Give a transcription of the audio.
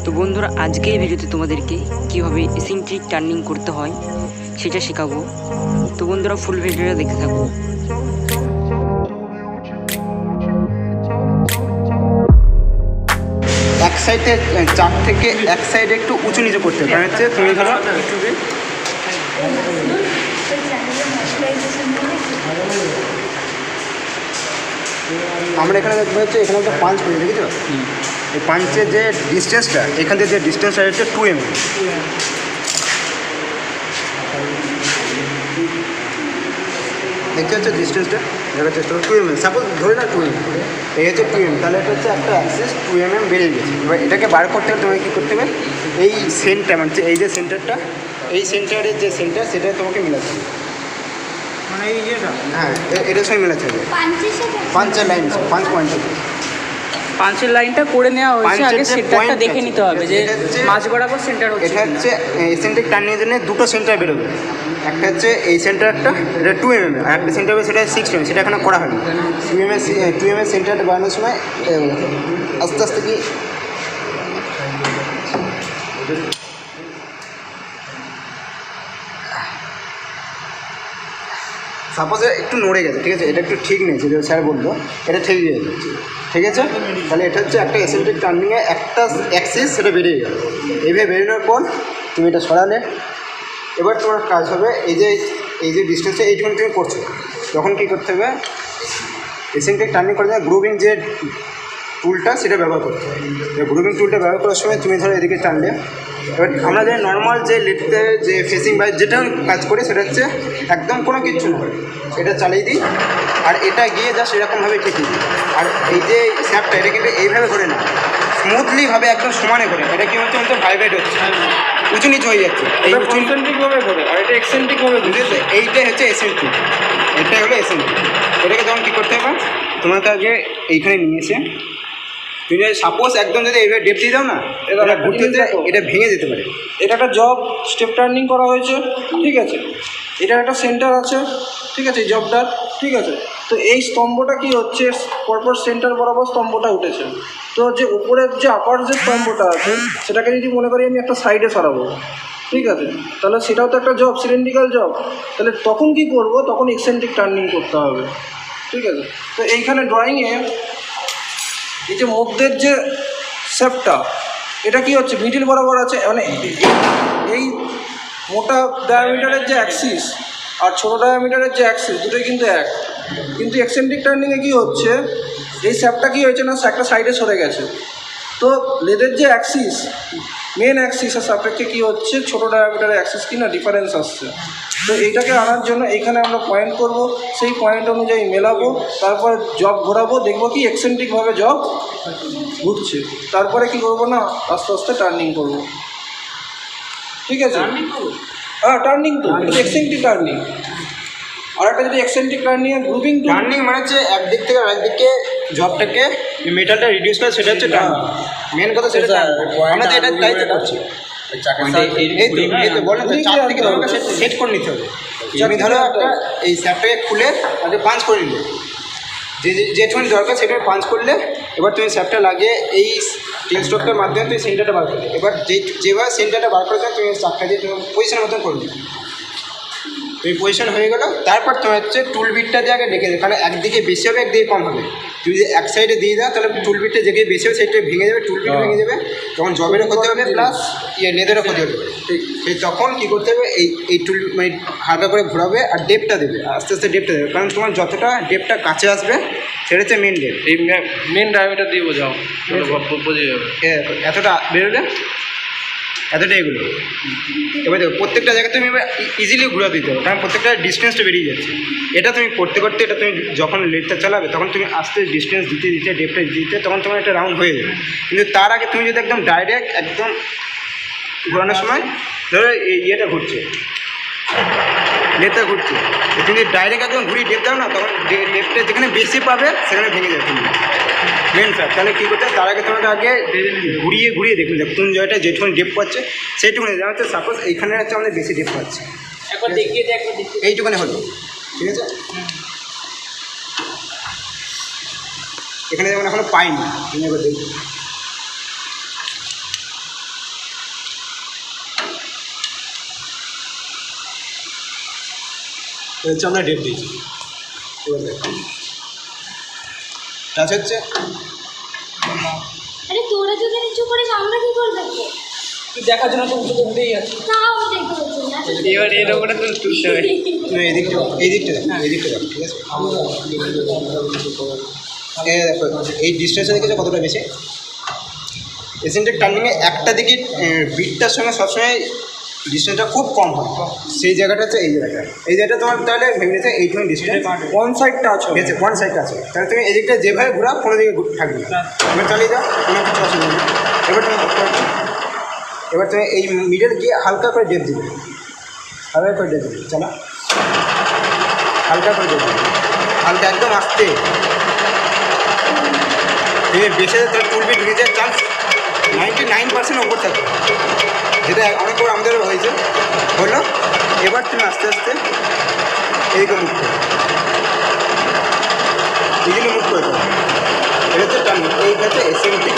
তো বন্ধুরা, আজকে এই ভিডিওতে তোমাদেরকে কীভাবে এসেন্ট্রিক টার্নিং করতে হয় সেটা শেখাবো। তো বন্ধুরা, ফুল ভিডিওটা দেখতে থাকো। এক সাইডে চাপ থেকে এক সাইডে একটু উঁচু নিচু করতে হবে। হচ্ছে তুমি ধরো আমরা এখানে দেখবো হচ্ছে এখানে একটা পাঞ্চ করি, দেখেছো? এই পাঞ্চের যে ডিস্টেন্সটা, এখান থেকে যে ডিস্টেন্সটা হচ্ছে 2 mm। দেখতে হচ্ছে ডিস্টেন্সটা দেখার চেষ্টা করো, 2 mm। সাপোজ ধরে না 2 mm, এই হচ্ছে 2 mm, তাহলে এটা হচ্ছে একটা অ্যাক্সিস 2 mm বেরিয়ে গেছে। এবার এটাকে বার করতে হলে তোমাকে কী করতে হবে, এই সেন্টার মানে এই যে সেন্টারটা, এই সেন্টারের যে সেন্টার সেটা তোমাকে মেলাতে হবে, মানে এই যেটা, হ্যাঁ এটার সঙ্গে মেলাতে হবে। পাঞ্চের লাইন, পাঞ্চ পয়েন্ট, পাঞ্চের লাইনটা করে নেওয়া হয়েছে, আগে সেন্টারটা দেখে নিতে হবে যে মাঝ বরাবর সেন্টার হচ্ছে। এটা হচ্ছে এসেন্ট্রিক টার্নিংয়ের জন্য দুটো সেন্টার বেরোবে, একটা হচ্ছে এই সেন্টারটা, এটা 2 mm, আর একটা সেন্টার হবে সেটা 6 mm, সেটা এখানে করা হয়নি। 2 mm সেন্টারটা বানানোর সময় আস্তে আস্তে কি সাপোজ একটু নড়ে গেছে, ঠিক আছে, এটা একটু ঠিক নেই, যেটা স্যার বললো এটা ঠিক গেছে, ঠিক আছে, তাহলে এটা হচ্ছে একটা এসেন্ট্রিক টার্নিংয়ে একটা অ্যাক্সিস সেটা বেরিয়ে গেল। এইভাবে বেরোনোর পর তুমি এটা সরালে, এবার তোমার কাজ হবে এই যে ডিস্টেন্সটা এইটুকুনি তুমি করছো, তখন কী করতে হবে, এসেন্ট্রিক টার্নিং করার জন্য গ্রুভিং যে টুলটা সেটা ব্যবহার করতে হবে। গ্রুভিং টুলটা ব্যবহার করার সময় তুমি ধরো এদিকে টানলে, এবার আমরা যে নর্মাল যে লিফটে যে ফেসিং বা যেটা কাজ করি সেটা হচ্ছে একদম কোনো কিচ্ছু না, এটা চালিয়ে দিই আর এটা গিয়ে যা সেরকমভাবে ঠেকিয়ে দিই। আর এই যে স্যাপটা এটা কিন্তু এইভাবে করে না, স্মুথলিভাবে একদম সমানে করে, এটা কি হচ্ছে ভাইব্রেট হচ্ছে, উঁচু নিচু হয়ে যাচ্ছে, এই এক্সেন্ট্রিকভাবে করে, আর এটা এক্সেন্ট্রিকভাবে বুঝেছে, এইটাই হচ্ছে এসেন্ট্রিক, এটাই হলো এসেন্ট্রিক। এটাকে তখন কী করতে হবে, তোমাকে আগে এইখানে নিয়েছে, তুমি যদি সাপোজ একদম যদি এইভাবে ডেপ দিয়ে দাও না, এটা ঘুরতে এটা ভেঙে যেতে পারে। এটা একটা জব স্টেপ টার্নিং করা হয়েছে, ঠিক আছে, এটার একটা সেন্টার আছে, ঠিক আছে, এই জবটার, ঠিক আছে। তো এই স্তম্ভটা কি হচ্ছে, পরপর সেন্টার বরাবর স্তম্ভটা উঠেছে, তো যে উপরের যে আপার যে স্তম্ভটা আছে সেটাকে যদি মনে করি আমি একটা সাইডে সরাবো, ঠিক আছে, তাহলে সেটাও তো একটা জব, সিলিন্ড্রিক্যাল জব, তাহলে তখন কি করব, তখন এক্সেন্ট্রিক টার্নিং করতে হবে, ঠিক আছে। তো এইখানে ড্রয়িংয়ে এই যে মধ্যের যে শেপটা, এটা কি হচ্ছে মিডিল বরাবর আছে, মানে এই মোটা ডায়ামিটারের যে অ্যাক্সিস আর ছোটো ডায়ামিটারের যে অ্যাক্সিস দুটোই কিন্তু এক, কিন্তু এক্সেন্ট্রিক টার্নিংয়ে কী হচ্ছে, এই শেপটা কী হয়েছে না, একটা সাইডে সরে গেছে, তো লেদের যে অ্যাক্সিস মেন অ্যাক্সিসের সাপেক্ষে কী হচ্ছে, ছোটো ডায়ামিটারের অ্যাক্সিস কি না ডিফারেন্স আসছে। তো এইটাকে আনার জন্য এইখানে আমরা পয়েন্ট করব, সেই পয়েন্ট অনুযায়ী মেলাবো, তারপর জব ঘোরাবো, দেখবো কি এক্সেন্ট্রিকভাবে জব ঘুরছে, তারপরে কি করবো না আস্তে আস্তে টার্নিং করবো, ঠিক আছে। হ্যাঁ টার্নিং তো এক্সেন্ট্রিক টার্নিং, আর একটা যদি এক্সেন্ট্রিক টার্নিং গ্রুপিং টার্নিং মানে হচ্ছে একদিক থেকে আরেকদিকে জবটাকে মেটালটা রিডিউস করে, সেটা হচ্ছে টার্নিং, মেন কথা সেটা। আমরা তো এটা তাইতে করছি, এই তো বলেন তো, চার থেকে তোমাকে সেট করে নিতে হবে। তুমি ধরো একটা এই স্যাপটাকে খুলে আগে পাঞ্চ করে নিলে, যেটুকুনি দরকার সেটুকুনি পাঞ্চ করলে, এবার তুমি স্যাপটা লাগিয়ে এই টেল স্ট্রোকটার মাধ্যমে তুমি সেন্টারটা বার করলে, এবার যেভাবে সেন্টারটা বার করে তুমি চারটা দিয়ে তুমি পজিশনের মতন করে নিলে, তুমি পজিশন হয়ে গেলো। তারপর তোমার হচ্ছে টুল বিটটা দিয়ে আগে রেখে দেবে, কারণ একদিকে বেশি হবে একদিকে কম হবে। তুমি যদি এক সাইডে দিয়ে দাও তাহলে টুল বিটটা যেদিকে বেশি হবে সেটা ভেঙে যাবে, টুল বিট ভেঙে যাবে, তখন জবেরও ক্ষতি হবে প্লাস লেদারও ক্ষতি হবে। সেই তখন কী করতে হবে, এই টুল মানে হালকা করে ঘোরাবে আর ডেপটা দেবে, আস্তে আস্তে ডেপটা দেবে, কারণ তোমার যতটা ডেপটা কাছে আসবে সেটা হচ্ছে মেন ডেপ। এই মেন ডায়ামিটার দিয়ে বোঝাও, বোঝা যাবে এতটা বেরোলে এতটা এগুলো। এবার দেখো প্রত্যেকটা জায়গায় তুমি এবার ইজিলি ঘুরে দিতে হবে, কারণ প্রত্যেকটা ডিস্টেন্সটা বেরিয়ে যাচ্ছে। এটা তুমি করতে করতে, এটা তুমি যখন লেটটা চালাবে তখন তুমি আস্তে ডিস্টেন্স দিতে দিতে ডেপটা দিতে তখন তোমার একটা রাউন্ড হয়ে যাবে। কিন্তু তার আগে তুমি যদি একদম ডাইরেক্ট একদম ঘোরানোর সময় ধরো এই ইয়েটা ঘুরছে, লেটটা ঘুরছে, তুমি ডাইরেক্ট একদম ঘুরিয়ে ডেপ দাও না, তখন ডেপটা যেখানে বেশি পাবে সেখানে ভেঙে যাবে তুমি মেন ফ্যাক্ট। তাহলে কী করতে, তার আগে তোমাকে আগে ঘুরিয়ে ঘুরিয়ে দেখুন যে কোন জায়গাটা যেটুকুনি ডেপ পাচ্ছে সেইটুকুনি, যেমন হচ্ছে সাপোজ এইখানে হচ্ছে আমাদের বেশি ডেপ পাচ্ছে, এইটুকুনি হলো, ঠিক আছে। এখানে যেমন এখনো পাইনি, তুমি এবার দেখো হচ্ছে আমরা ডেপ দিয়েছি, এবার দেখো টাচ হচ্ছে। আরে তোরা যদি নিচু করিস আমরা কি করে দেখবো? তুই দেখার জন্য তো উঁচু করতেই আছে। তাও আমি দেখতে পাচ্ছি না। এবার এর ওপরে তো তুলতে হবে। না, এই দিকটা দেখো, এই দিকটা দেখো, ঠিক আছে। দেখো এই ডিস্টেন্সটা দেখেছো কতটা বেশি। এসেন্ট্রিক টার্নিংয়ে একটা দিকে বিটটার সঙ্গে সবসময় ডিস্টেন্সটা খুব কম হয়, সেই জায়গাটা হচ্ছে এই জায়গাটা। এই জায়গাটা তোমার তাহলে ভেঙে গেছে এইটুকু ডিস্টেন্স, ওয়ান সাইডটা আছে, ঠিক আছে, ওয়ান সাইডটা আছে। তাহলে তুমি এদিকটা যেভাবে ঘোরাও কোনো দিকে থাকবে না। এবার চালিয়ে যাও, কোনো কিছু অসুবিধা নেই। এবার তুমি এই মিডল গিয়ে হালকা করে ডেপ দিবে, হালকা করে ডেপ দিবে, চালা হালকা করে ডেপ দিবে, হালকা একদম আস্তে। তুমি বেশি তার তুলবি, ঢুকে যায় চান্স 99% ওপর থাকে, যেটা অনেক বড় আমাদের হয়েছে। হলো, এবার তুমি আস্তে আস্তে এইদিকে মুখ করো, এইগুলো মুখ করে দাও। এটা হচ্ছে টার্নিং, এই হচ্ছে এসেন্ট্রিক।